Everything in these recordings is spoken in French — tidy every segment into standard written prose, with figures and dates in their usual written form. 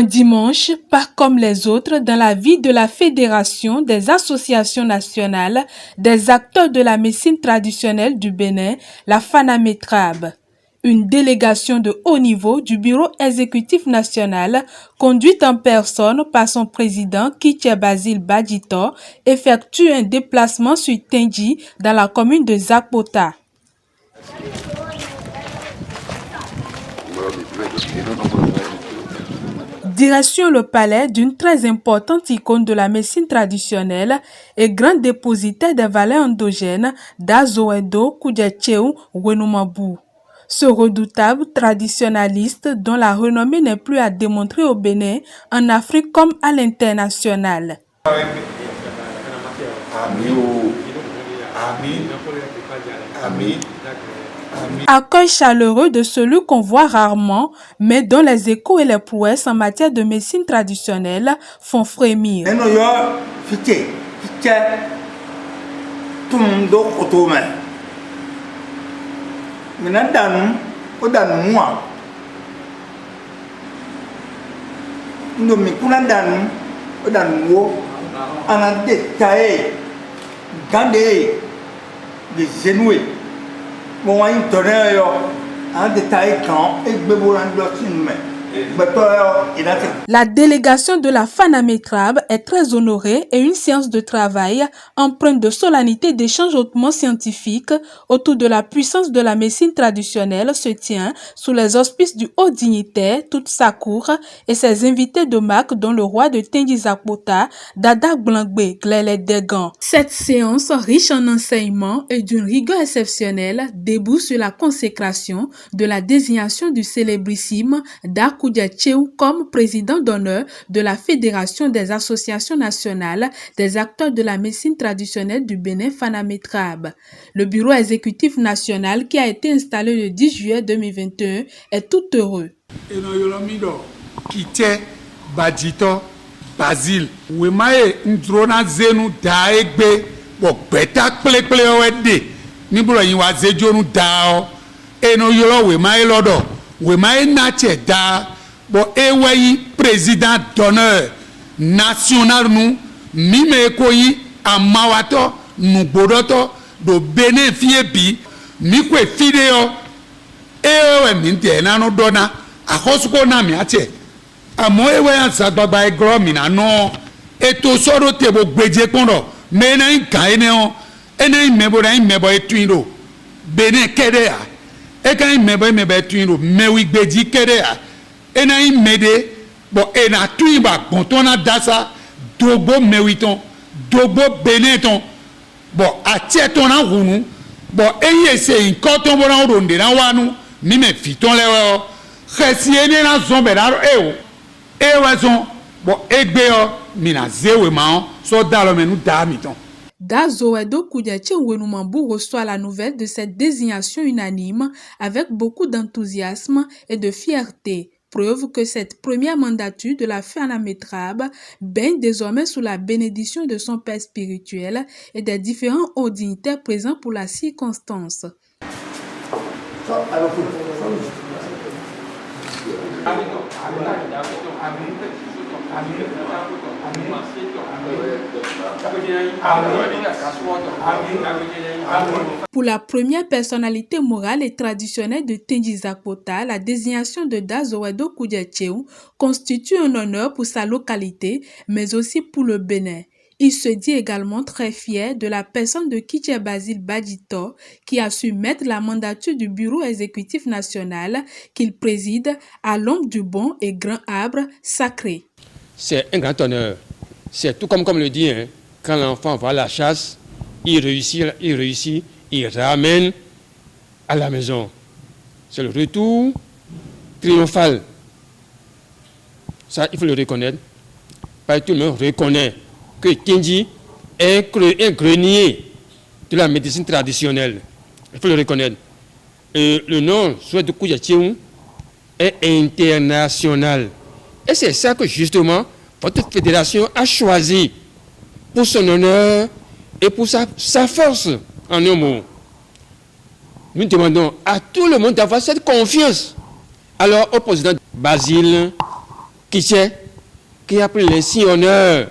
dimanche, pas comme les autres dans la vie de la Fédération des associations nationales des acteurs de la médecine traditionnelle du Bénin, la FANAMETRAB. Une délégation de haut niveau du bureau exécutif national, conduite en personne par son président Kitche Basile Badjito, effectue un déplacement sur Tendji dans la commune de Zakpota. Direction le palais d'une très importante icône de la médecine traditionnelle et grand dépositaire des valeurs endogènes d'Azoedo Koudjetcheou Wenoumabu. Ce redoutable traditionnaliste dont la renommée n'est plus à démontrer au Bénin, en Afrique comme à l'international. Accueil chaleureux de celui qu'on voit rarement, mais dont les échos et les prouesses en matière de médecine traditionnelle font frémir. La délégation de la FANAMETRAB est très honorée et une séance de travail empreinte de solennité d'échanges hautement scientifiques autour de la puissance de la médecine traditionnelle se tient sous les auspices du haut dignitaire, toute sa cour et ses invités de marque dont le roi de Tendji Zakpota, Dada Glangbe Glele Degan. Cette séance, riche en enseignements et d'une rigueur exceptionnelle, débouche sur la consécration de la désignation du célébrissime Koudjetcheou comme président d'honneur de la Fédération des associations nationales des acteurs de la médecine traditionnelle du Bénin, FANAMETRAB. Le bureau exécutif national qui a été installé le 10 juillet 2021 est tout heureux. Badjito Basile wemaye ndrona zenu daegbe bo beta kple wede ni bro yin wa zejonu dao eno yolo wemaye lodo wemaye nache da bo eweyi président d'honneur national nu mime koyi amawato nugbodoto do Bénin fie bi mi kwe fideo ewe mi de na no dona akosuko na mi ache amo ewe ansagbagba egro mina no eto soro tebo gbeje kondo me na nka ene o ene mebo etuiro Bénin kede a e kan mebo etuiro mewi gbeji kede a ene mede bo ena tuiba kontona dasa dogbo mewiton dogbo Bénin ton bo atieton na hunu bo eye se nkoton bo na ronde na wanu mi me fiton lewo khesi ene na zombe na ewo Dazoedo Koudjetcheou Wenoumabu reçoit la nouvelle de cette désignation unanime avec beaucoup d'enthousiasme et de fierté. Preuve que cette première mandature de la FANAMETRAB baigne désormais sous la bénédiction de son père spirituel et des différents hauts dignitaires présents pour la circonstance. Pour la première personnalité morale et traditionnelle de Tendji Zakpota, la désignation de Dazoedo Koudjetcheou constitue un honneur pour sa localité, mais aussi pour le Bénin. Il se dit également très fier de la personne de Kitche Basile Badjito qui a su mettre la mandature du bureau exécutif national qu'il préside à l'ombre du bon et grand arbre sacré. C'est un grand honneur. C'est tout comme le dit, hein, quand l'enfant va à la chasse, il réussit, il ramène à la maison. C'est le retour triomphal. Ça, il faut le reconnaître. Pas tout le monde reconnaît que Tendji est un grenier de la médecine traditionnelle. Il faut le reconnaître. Et le nom de Koudjetcheou est international. Et c'est ça que justement votre fédération a choisi pour son honneur et pour sa force, en un mot. Nous demandons à tout le monde d'avoir cette confiance. Alors au président Basile Kitché qui a pris l'insigne honneur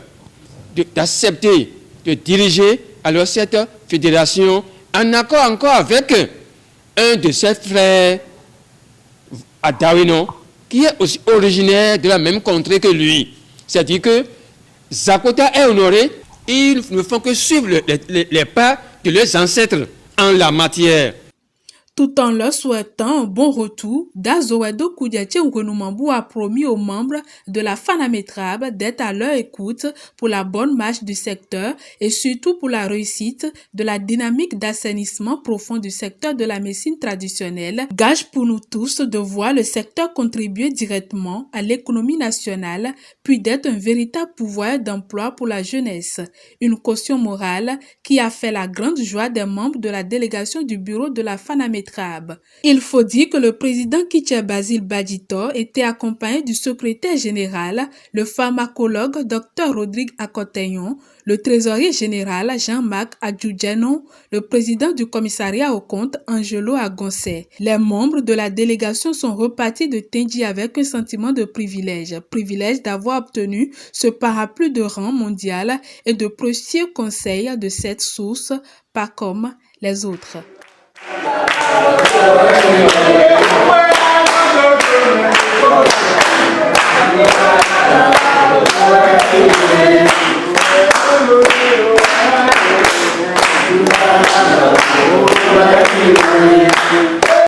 d'accepter de diriger alors cette fédération en accord encore avec un de ses frères à Dawino, qui est aussi originaire de la même contrée que lui. C'est-à-dire que Zakota est honoré, ils ne font que suivre les pas de leurs ancêtres en la matière. Tout en leur souhaitant un bon retour, Dazowedo Koudiaté Ngounoumambou a promis aux membres de la FANAMETRAB d'être à leur écoute pour la bonne marche du secteur et surtout pour la réussite de la dynamique d'assainissement profond du secteur de la médecine traditionnelle, gage pour nous tous de voir le secteur contribuer directement à l'économie nationale, puis d'être un véritable pouvoir d'emploi pour la jeunesse. Une caution morale qui a fait la grande joie des membres de la délégation du bureau de la FANAMETRAB. Il faut dire que le président Kitché Basile Badjito était accompagné du secrétaire général, le pharmacologue Dr Rodrigue Akoteyon, le trésorier général Jean-Marc Adjoudjanon, le président du commissariat aux comptes Angelo Agoncé. Les membres de la délégation sont repartis de Tendji avec un sentiment de privilège d'avoir obtenu ce parapluie de rang mondial et de précieux conseils de cette source, pas comme les autres.